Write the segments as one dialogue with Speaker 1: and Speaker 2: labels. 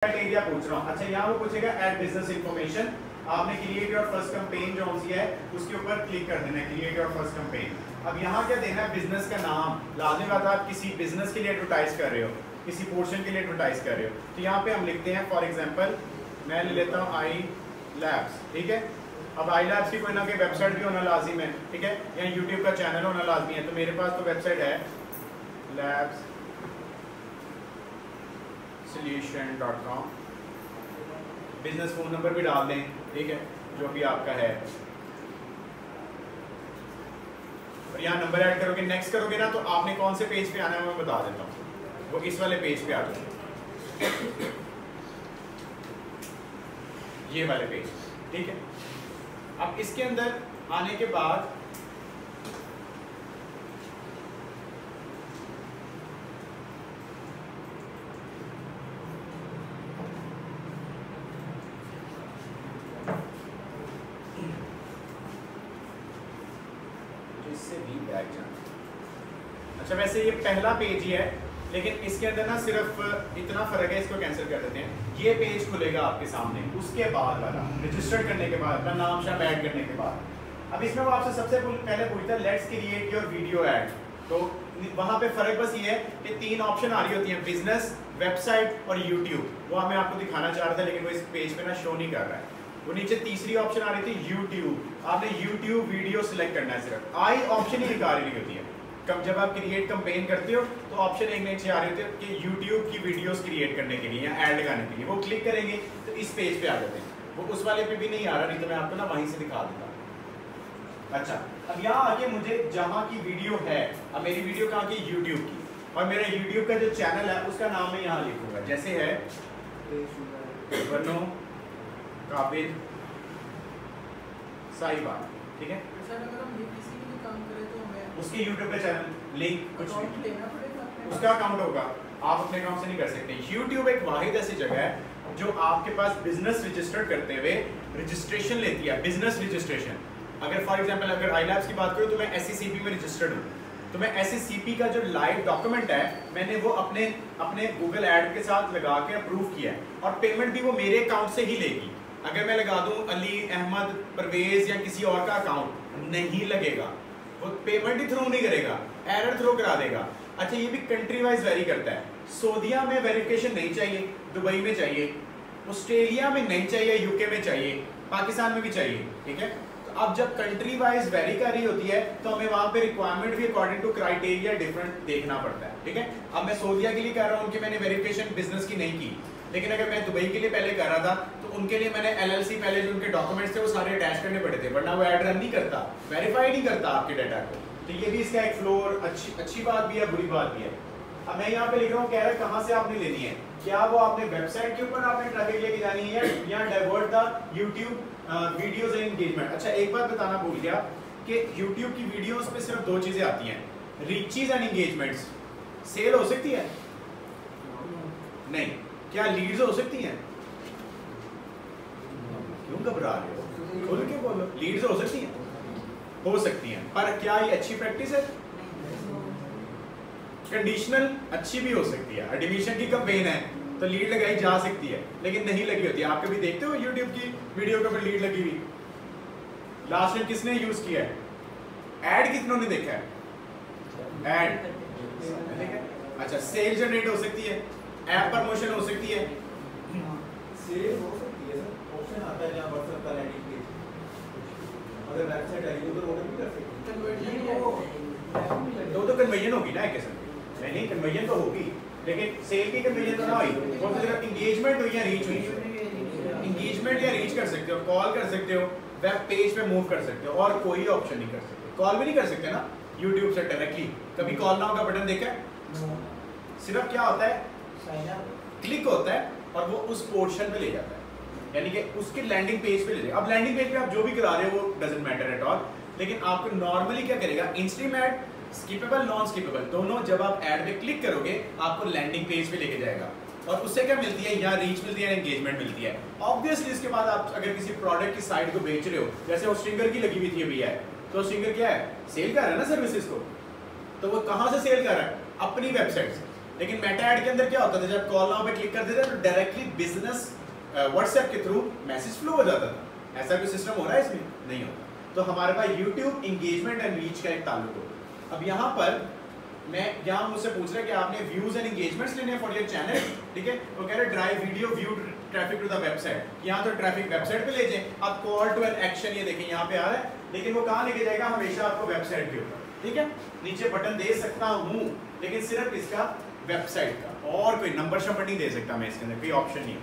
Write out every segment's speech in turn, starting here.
Speaker 1: Criteria पूछ रहा हूँ। अच्छा यहाँ वो पूछेगा ऐड बिजनेस इंफॉर्मेशन, आपने क्रिएट योर फर्स्ट कैंपेन जो सी है उसके ऊपर क्लिक कर देना है, क्रिएट योर फर्स्ट कैंपेन। अब यहाँ क्या देना है, बिजनेस का नाम। लाजमी बात है आप किसी बिजनेस के लिए एडवर्टाइज कर रहे हो, किसी पोर्शन के लिए एडवर्टाइज कर रहे हो, तो यहाँ पे हम लिखते हैं फॉर एग्जाम्पल मैं ले लेता हूँ आई लैब्स, ठीक है। अब आई लैब्स की कोई ना कोई वेबसाइट भी होना लाजिम है, ठीक है, या यूट्यूब का चैनल होना लाजमी है। तो मेरे पास तो वेबसाइट है labs solution.com, business phone number भी डाल दें, ठीक है, जो भी आपका है, और यहाँ नंबर ऐड करोगे, नेक्स्ट करोगे ना, तो आपने कौन से पेज पे आना है मैं बता देता हूँ, वो इस वाले पेज पे आ जाए, ये वाले पेज, ठीक है। अब इसके अंदर आने के बाद इससे भी बैक जाना। अच्छा वैसे ये पहला पेज ही है, लेकिन इसके अंदर ना सिर्फ इतना फर्क है, इसको कैंसिल कर देते हैं। ये पेज खुलेगा आपके सामने, उसके बाद वाला रजिस्टर करने के बाद, अपना नाम शाम ऐड करने के बाद। अब इसमें वो आपसे सबसे पहले पूछता है let's create your video add. तो वहाँ पे फर्क बस ये है कि 3 ऑप्शन आ रही होती हैं, बिजनेस, वेबसाइट और यूट्यूब। वो हमें आपको दिखाना चाह रहा था, लेकिन वो इस पेज पे ना शो नहीं कर रहा है। वो नीचे तीसरी ऑप्शन आ रही थी यूट्यूब, आपने यूट्यूब वीडियो सिलेक्ट करना है, सिर्फ आई ऑप्शन ही दिखा रही होती है। जब आप क्रिएट कैंपेन करते हो तो ऑप्शन एक नीचे आ रही होती है कि यूट्यूब की वीडियोस क्रिएट करने के लिए या ऐड लगाने के लिए, वो क्लिक करेंगे तो इस पेज पे आ जाते हैं। वो उस वाले पे भी नहीं आ रहा, नहीं तो मैं आपको ना वहीं से दिखा देता। अच्छा अब यहाँ आके मुझे जहाँ की वीडियो है, अब मेरी वीडियो कहाँ की, यूट्यूब की, और मेरा यूट्यूब का जो चैनल है उसका नाम मैं यहाँ लिखूंगा, जैसे है बनो काबिल साहिबान, ठीक है। उसके यूट्यूब पे चैनल लिंक कुछ उसका अकाउंट होगा, आप अपने अकाउंट से नहीं कर सकते। यूट्यूब एक वाहिद ऐसी जगह है जो आपके पास बिजनेस रजिस्टर्ड करते हुए रजिस्ट्रेशन लेती है, बिजनेस रजिस्ट्रेशन। अगर फॉर एग्जांपल अगर आई लैब्स की बात करूँ तो मैं SCCP में रजिस्टर्ड हूँ, तो मैं SCCP का जो लाइव डॉक्यूमेंट है मैंने वो अपने गूगल ऐड के साथ लगा के अप्रूव किया है, और पेमेंट भी वो मेरे अकाउंट से ही लेगी। अगर मैं लगा दूं अली अहमद परवेज या किसी और का अकाउंट, नहीं लगेगा, वो पेमेंट ही थ्रू नहीं करेगा, एरर थ्रू करा देगा। अच्छा ये भी कंट्री वाइज वेरी करता है, सऊदीया में वेरिफिकेशन नहीं चाहिए, दुबई में चाहिए, ऑस्ट्रेलिया में नहीं चाहिए, UK में चाहिए, पाकिस्तान में भी चाहिए, ठीक है। तो अब जब कंट्री वाइज वेरी कर रही होती है तो हमें वहां पे रिक्वायरमेंट भी अकॉर्डिंग टू क्राइटेरिया डिफरेंट देखना पड़ता है, ठीक है। अब मैं सऊदीया के लिए कह रहा हूँ कि मैंने वेरिफिकेशन बिजनेस की नहीं की, लेकिन अगर मैं दुबई के लिए पहले कर रहा था तो उनके लिए मैंने LLC पहले जो उनके डॉक्यूमेंट्स थे वो सारे अटैच करने पड़े थे, वरना वो ऐड रन नहीं करता, वेरीफाई नहीं करता आपके डाटा को। तो ये भी इसका एक फ्लोर अच्छी बात भी है, बुरी बात भी है। अब मैं यहाँ पे लिख रहा हूँ, कह रहा है कहाँ से आपने लेनी है, क्या वो आपने वेबसाइट के ऊपर आपने ट्रैफिक लेके जानी है या divert the YouTube videos and engagement. अच्छा एक बात बताना भूल गया कि यूट्यूब की वीडियोज पे सिर्फ 2 चीजें आती हैं, रीचेज एंड एंगेजमेंट्स। सेल हो सकती है नहीं, क्या लीड्स हो सकती हैं, क्यों घबरा रहे हो, खोल के बोलो, लीड्स हो सकती हैं, हो सकती हैं, पर क्या ये अच्छी प्रैक्टिस है? कंडीशनल अच्छी भी हो सकती है, एडमिशन की कैंपेन है तो लीड लगाई जा सकती है, लेकिन नहीं लगी होती है। आप कभी देखते हो यूट्यूब की वीडियो के ऊपर लीड लगी हुई? लास्ट में किसने यूज किया है? ऐड कितनों ने देखा है? ऐड। अच्छा सेल जनरेट हो सकती है, ऐप प्रमोशन हो सकती है,
Speaker 2: सेल हो सकती है सर, ऑप्शन आता है जहां WhatsApp का लैंडिंग पेज, अगर वेबसाइट आई हो तो ऑर्डर भी कर सकते हैं।
Speaker 1: तो कन्वर्जन होगी ना एक किस्म की, नहीं कन्वर्जन तो होगी, लेकिन सेल की कन्वर्जन तो ना हुई, वो तो जब एंगेजमेंट हुई या रीच हुई, एंगेजमेंट या रीच कर सकते हो, कॉल कर सकते हो, वेब पेज पे मूव कर सकते हो, और कोई ऑप्शन नहीं कर सकते। कॉल भी नहीं कर सकते ना यूट्यूब से डायरेक्टली, कभी कॉल नाउ का बटन देखा है? सिर्फ क्या होता है, क्लिक होता है और वो उस पोर्शन पे ले जाता है, यानी कि उसके लैंडिंग पेज पे ले जाएगा। अब लैंडिंग पेज पे आप जो भी करा रहे हो वो डजंट मैटर एट ऑल, लेकिन आपको नॉर्मली क्या करेगा, in-stream add, skippable, non skippable दोनों, जब आप ऐड पे क्लिक करोगे आपको लैंडिंग पेज पे लेके जाएगा, और उससे क्या मिलती है, यहाँ रीच मिलती है, एंगेजमेंट मिलती है। ऑब्वियसली इसके बाद आप अगर किसी प्रोडक्ट की साइट को बेच रहे हो, जैसे वो स्ट्रिंगर की लगी हुई थी अभी है, तो स्ट्रिंगर क्या है, सेल कर रहा है ना सर्विसेज को, तो वो कहाँ से सेल कर रहा है, अपनी वेबसाइट से। लेकिन मेटा ऐड के अंदर क्या होता था, जब कॉल नाउ पे क्लिक करते थे तो डायरेक्टली बिजनेस व्हाट्सएप के थ्रू मैसेज फ्लो हो जाता था। ऐसा कोई सिस्टम हो रहा है इसमें? नहीं होता। तो हमारे पास YouTube एंगेजमेंट एंड रीच का एक ताल्लुक हो। अब यहाँ पर मैं यहाँ मुझसे पूछ रहा है कि आपने व्यूज एंड एंगेजमेंट्स लेने हैं फॉर योर चैनल, ठीक है? वो कह रहे हैं drive video view traffic to the website. यहाँ तो ट्रैफिक वेबसाइट पे ले जाए। अब कॉल टू एन एक्शन ये देखें यहाँ पे आ रहा है, लेकिन वो कहाँ लेके जाएगा? हमेशा आपको वेबसाइट के ऊपर, ठीक है? नीचे बटन दे सकता हूँ लेकिन सिर्फ इसका वेबसाइट का, और कोई नंबर शंबर नहीं दे सकता मैं इसके अंदर, कोई ऑप्शन नहीं।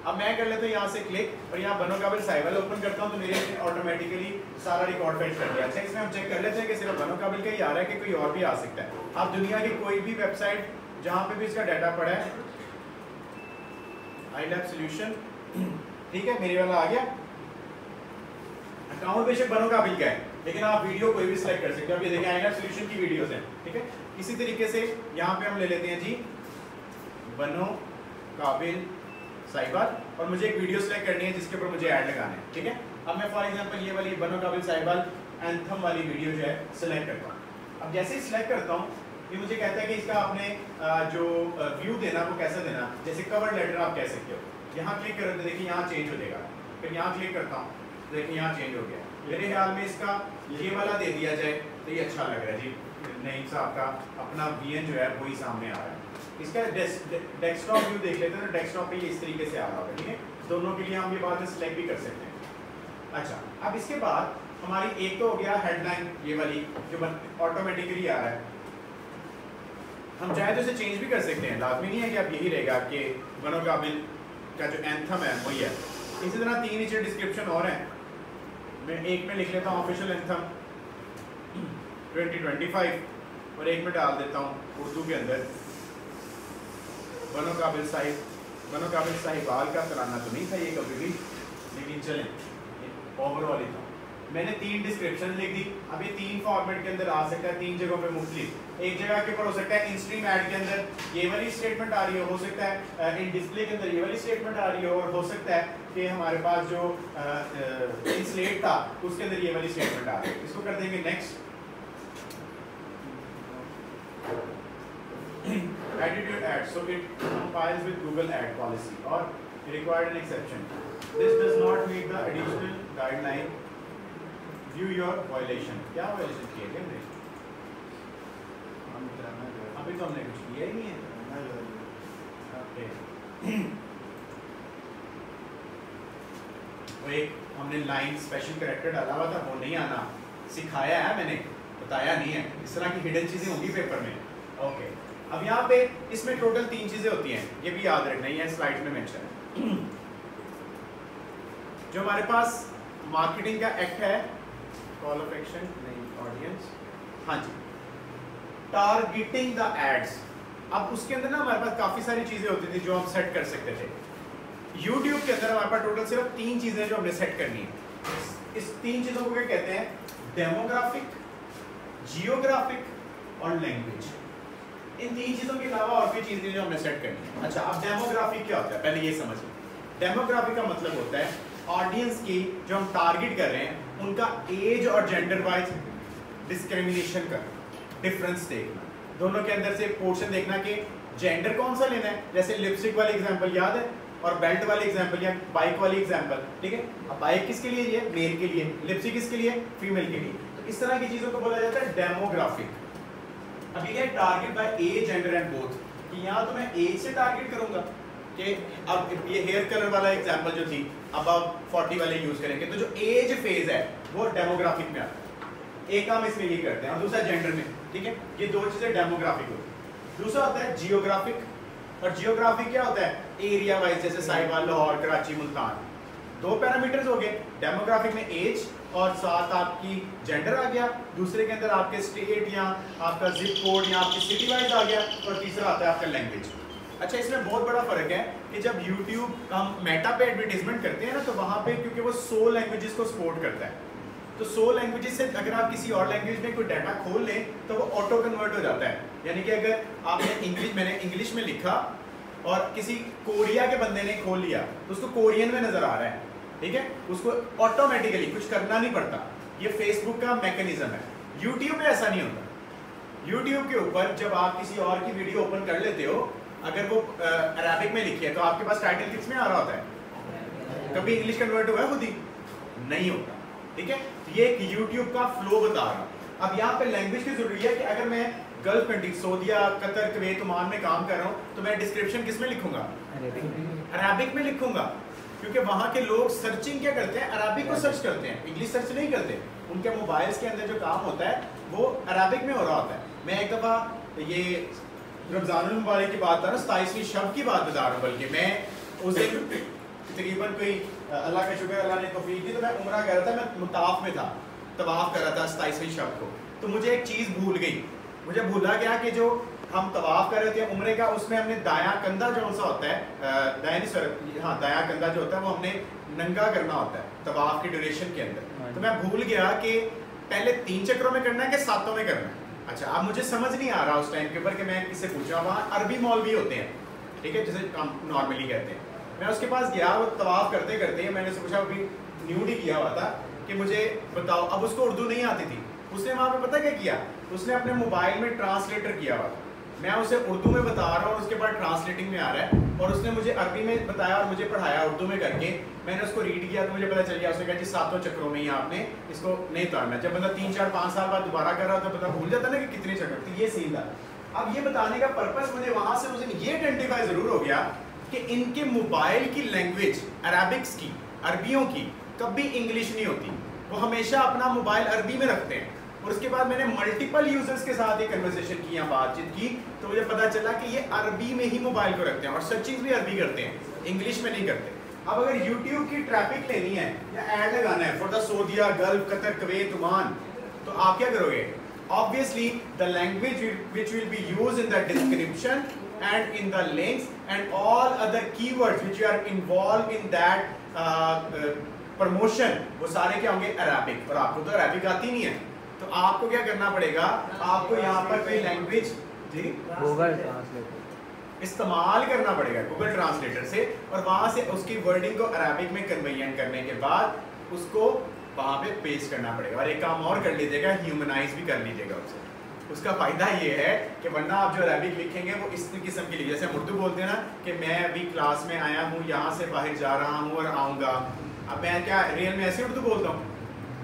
Speaker 1: अब मैं कर लेता हूँ यहाँ से क्लिक और यहाँ बनो काबिल साइबल ओपन करता हूँ तो मेरे ऑटोमेटिकली सारा रिकॉर्ड फेच कर दिया। अच्छा, इसमें हम चेक कर लेते हैं कि सिर्फ बनो काबिल का ही आ रहा है कि कोई और भी आ सकता है। आप दुनिया की कोई भी वेबसाइट जहाँ पे भी इसका डाटा पड़ा है, iLab सॉल्यूशन, ठीक है, मेरे वाला आ गया। अकाउंट बेशक बनो काबिल का है लेकिन आप वीडियो कोई भी सिलेक्ट कर सकते हो। अब ये देखें iLab सॉल्यूशन की वीडियोस हैं, ठीक है? इसी तरीके से यहाँ पे हम ले लेते हैं जी बनो काबिल साहिबाल और मुझे एक वीडियो सेलेक्ट करनी है जिसके ऊपर मुझे ऐड लगाना है, ठीक है? अब मैं फॉर एग्जांपल ये वाली बनो काबिल साहिबाल एंथम वाली वीडियो जो है सिलेक्ट करता हूँ। अब जैसे ही सिलेक्ट करता हूँ ये मुझे कहता है कि इसका आपने जो व्यू देना वो कैसा देना, जैसे कवर लेटर आप कह सकते हो। यहाँ क्लिक करें तो देखिए यहाँ चेंज हो जाएगा, फिर यहाँ क्लिक करता हूँ तो देखिए यहाँ चेंज हो गया। मेरे ख्याल में इसका ये वाला दे दिया जाए तो ये अच्छा लग रहा है जी। नहीं साहब का अपना VN जो है वही सामने आ रहा है। इसका डेस्कटॉप व्यू देख लेते हैं तो डेस्कटॉप पे ये इस तरीके से आ रहा होगा, ठीक है? दोनों के लिए हम ये बाद में सिलेक्ट भी कर सकते हैं। अच्छा, अब इसके बाद हमारी एक तो हो गया हेडलाइन ये वाली जो ऑटोमेटिकली आ रहा है। हम चाहे तो इसे चेंज भी कर सकते हैं, लाजमी नहीं है कि आप यही रहेगा कि बनो काबिल का जो एंथम है वही है। इसी तरह 3 नीचे डिस्क्रिप्शन और हैं, मैं एक में लिख लेता हूँ ऑफिशियल एंथम 2025 और एक में डाल देता हूँ उर्दू के अंदर बनो काबिल साहिबाल का तराना तो नहीं था ये कभी भी, लेकिन चलें ओवरऑल ही था। मैंने 3 डिस्क्रिप्शन लिख दी। अब ये 3 फॉर्मेट के अंदर आ सकता है, 3 जगहों पे मुख्तलिफ। एक जगह के ऊपर हो सकता है इन स्ट्रीम ऐड के अंदर ये वाली स्टेटमेंट आ रही हो सकता है इन डिस्प्ले के अंदर ये वाली स्टेटमेंट आ रही हो, और हो सकता है कि हमारे पास जो इन स्लेट था उसके अंदर ये वाली स्टेटमेंट आ रही है। इसको कर देंगे next. Attitude ad, so it complies with Google ad policy or required an exception. This does not meet the additional guideline. View your violation. क्या violation किए थे हमने? अभी तो हमने कुछ किया ही नहीं है। Okay. वो एक हमने लाइन स्पेशल कैरेक्टर डाला हुआ था, वो नहीं आना सिखाया है मैंने, बताया नहीं है। इस तरह की हिडन चीजें होंगी पेपर में। ओके, अब यहाँ पे इसमें टोटल 3 चीजें होती हैं, ये भी याद रखना है, स्लाइड में मेंशन है। जो हमारे पास मार्केटिंग का एक्ट है, कॉल ऑफ एक्शन नहीं ऑडियंस, हाँ जी, टारगेटिंग द एड्स। अब उसके अंदर ना हमारे पास काफी सारी चीजें होती थी जो हम सेट कर सकते थे। YouTube के अंदर हमारे पास टोटल सिर्फ 3 चीजें जो हमने सेट करनी है। इस 3 चीजों को क्या कहते हैं? डेमोग्राफिक, जियोग्राफिक और लैंग्वेज। इन 3 चीजों के अलावा और भी चीजें जो हमने सेट करनी है। अच्छा, अब डेमोग्राफिक क्या होता है पहले ये समझिए। डेमोग्राफिक का मतलब होता है ऑडियंस की जो हम टारगेट कर रहे हैं उनका एज और जेंडर वाइज डिस्क्रिमिनेशन करना, डिफरेंस देखना, दोनों के अंदर से पोर्शन देखना कि जेंडर कौन सा लेना है। जैसे लिपस्टिक वाली एग्जांपल याद है और बेल्ट वाली एग्जांपल या बाइक वाली एग्जांपल, ठीक है? अब बाइक किसके लिए? ये मेल के लिए, लिपस्टिक किसके लिए? फीमेल के लिए। तो इस तरह की चीजों को बोला जाता है डेमोग्राफिक। अभी क्या target by age, gender and both, कि यहाँ तो मैं एज से टारगेट करूंगा कि अब ये हेयर कलर वाला एग्जांपल जो थी अब आप 40 वाले यूज करेंगे, तो जो एज फेज है वो डेमोग्राफिक में आता है। एक काम इसमें ये करते हैं और दूसरा जेंडर में, ठीक है? ये 2 चीजें डेमोग्राफिक होती है। दूसरा होता है जियोग्राफिक, और जियोग्राफिक क्या होता है? एरिया वाइज, जैसे साहिवाल, लाहौर, कराची, मुल्तान। 2 पैरामीटर्स हो गए। डेमोग्राफिक में एज और साथ आपकी जेंडर आ गया, दूसरे के अंदर आपके स्टेट या आपका जिप कोड या आपकी सिटी वाइज आ गया, और तीसरा आता है आपका लैंग्वेज। अच्छा, इसमें बहुत बड़ा फर्क है कि जब YouTube हम मेटा पे एडवर्टीजमेंट करते हैं ना, तो वहाँ पे क्योंकि वो 100 लैंग्वेजेस को सपोर्ट करता है, तो 100 लैंग्वेजेस से अगर आप किसी और लैंग्वेज में कोई डाटा खोल लें तो वो ऑटो कन्वर्ट हो जाता है। यानी कि अगर आपने मैंने इंग्लिश में लिखा और किसी कोरिया के बंदे ने खोल लिया तो उसको कोरियन में नजर आ रहा है, ठीक है? उसको ऑटोमेटिकली कुछ करना नहीं पड़ता। ये फेसबुक का मैकेनिज्म है। YouTube पे ऐसा नहीं होता। YouTube के ऊपर जब आप किसी और की वीडियो ओपन कर लेते हो, अगर वो अरेबिक में लिखी है तो आपके पास टाइटल किस में आ रहा होता है? कभी इंग्लिश कन्वर्ट हुआ है खुद ही? नहीं होता, ठीक है। ये एक YouTube का फ्लो बता रहा। अब यहाँ पे लैंग्वेज की जरूरी है कि अगर मैं गल्फ कंट्री सऊदीया, कतर, कुवैत, ओमान में काम कर रहा हूँ तो मैं डिस्क्रिप्शन किस में लिखूंगा? अरेबिक में लिखूंगा, क्योंकि वहाँ के लोग सर्चिंग क्या करते हैं? अरेबिक को सर्च करते हैं, इंग्लिश सर्च नहीं करते। उनके मोबाइल्स के अंदर जो काम होता है वो अरेबिक में हो रहा होता है। मैं एक दफ़ा ये रमज़ानुल मुबारक की बात बता रहा हूँ, 27वीं शब की बात बता रहा हूँ, बल्कि मैं उस दिन तकरीबन कोई अल्लाह का शुक्र अल्लाह ने तौफीक दी तो मैं उम्रा कर रहा था, मैं मुताफ में था, तवाफ कर रहा था 27वीं शब को। तो मुझे एक चीज़ भूल गई, मुझे भूला गया कि जो हम तवाफ कर रहे थे उम्रे का, उसमें हमने दायां कंधा जो सा होता है, दायां कंधा जो होता है वो हमने नंगा करना होता है तवाफ की ड्यूरेशन के अंदर। तो मैं भूल गया कि पहले 3 चक्रों में करना है कि 7 में करना है। अच्छा, अब मुझे समझ नहीं आ रहा उस टाइम के ऊपर कि मैं किससे पूछा। वहाँ अरबी मौलवी होते हैं, ठीक है, जिसे हम नॉर्मली कहते हैं। मैं उसके पास गया, वो तवाफ करते करते मैंने उससे पूछा, अभी न्यूड ही किया हुआ था, कि मुझे बताओ। अब उसको उर्दू नहीं आती थी, उसने वहाँ पे पता क्या किया, उसने अपने मोबाइल में ट्रांसलेटर किया हुआ था। मैं उसे उर्दू में बता रहा हूँ और उसके बाद ट्रांसलेटिंग में आ रहा है, और उसने मुझे अरबी में बताया और मुझे पढ़ाया उर्दू में करके। मैंने उसको रीड किया तो मुझे पता चल गया। उसने कहा जी 7 चक्रों में ही आपने इसको नहीं उतारना। जब बंदा 3, 4, 5 साल बाद दोबारा कर रहा था तो पता भूल जाता ना कि कितने चक्र थे। ये सीन था। अब ये बताने का पर्पस मुझे वहाँ से मुझे ये आइडेंटिफाई जरूर हो गया कि इनके मोबाइल की लैंग्वेज अरेबिक्स की, अरबियों की कभी इंग्लिश नहीं होती, वो हमेशा अपना मोबाइल अरबी में रखते हैं। और उसके बाद मैंने मल्टीपल यूजर्स के साथ ये कन्वर्सेशन की, बातचीत की, तो मुझे पता चला कि ये अरबी में ही मोबाइल को रखते हैं और सर्चिंग भी अरबी करते हैं, इंग्लिश में नहीं करते। अब अगर YouTube की ट्रैफिक लेनी है या ऐड लगाना है फॉर द सऊदीया, गल्फ, कतर, कुवैत, ओमान, तो आप क्या करोगे? Obviously, the language which will be used in the description and in the links and all other keywords which are involved in that promotion, वो सारे क्या होंगे? अरबिक। और आपको तो अरबिक आती नहीं है, तो आपको क्या करना पड़ेगा? आपको यहाँ पर कोई लैंग्वेज जी
Speaker 3: गूगल ट्रांसलेटर
Speaker 1: इस्तेमाल करना पड़ेगा, गूगल ट्रांसलेटर से, और वहाँ से उसकी वर्डिंग को अरबिक में कन्वर्ट करने के बाद उसको वहाँ पे पेस्ट करना पड़ेगा। और एक काम और कर लीजिएगा, ह्यूमनाइज भी कर लीजिएगा उससे। उसका फ़ायदा ये है कि वरना आप जो अरबिक लिखेंगे वो इस किस्म की लिखिए, जैसे हम उर्दू बोलते हैं ना कि मैं अभी क्लास में आया हूँ, यहाँ से बाहर जा रहा हूँ और आऊँगा। अब मैं क्या रियल में ऐसे उर्दू बोलता हूँ?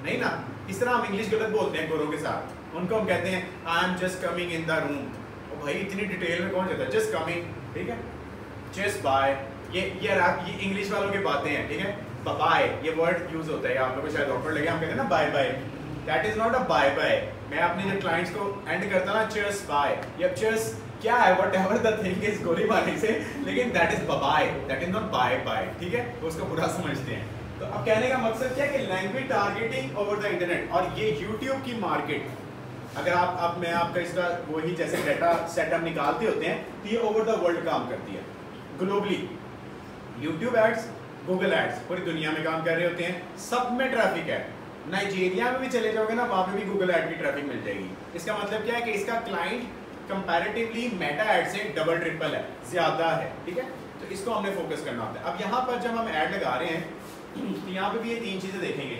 Speaker 1: नहीं ना। इस तरह हम इंग्लिश गलत बोलते हैं गोरों के साथ। उनको हम कहते हैं I am just coming in the room. और भाई इतनी डिटेल में कौन जाता है? जस्ट कमिंग, ठीक है, जस्ट बाय। ये इंग्लिश वालों की बातें हैं, ठीक है। बाय ये वर्ड यूज होता है, आप लोगों को शायद ऑकवर्ड लगे, हम कहते हैं ना bye bye, that is not a bye bye. मैं अपने जो क्लाइंट्स को एंड करता ना चीयर्स बाय, ये चीयर्स क्या है, व्हाटएवर द थिंग इज गोली मारने से, लेकिन that is bye, that is not bye bye, ठीक है। तो उसको बुरा समझते हैं। तो अब कहने का मकसद क्या है कि language targeting over the internet, और ये यूट्यूब की मार्केट, अगर आप अब मैं आपका इसका वही जैसे डाटा सेटअप निकालते होते हैं तो ये ओवर द वर्ल्ड काम करती है globally. YouTube ads, Google ads पूरी दुनिया में काम कर रहे होते हैं, सब में ट्रैफिक है। नाइजीरिया में भी चले जाओगे ना, वहाँ पे भी गूगल एड की ट्रैफिक मिल जाएगी। इसका मतलब क्या है कि इसका क्लाइंट कंपैरेटिवली मेटा एड से डबल ट्रिपल है, ज़्यादा है, ठीक है। तो इसको हमने फोकस करना होता है। अब यहाँ पर जब हम ऐड लगा रहे हैं तो यहाँ पे भी ये 3 चीज़ें देखेंगे।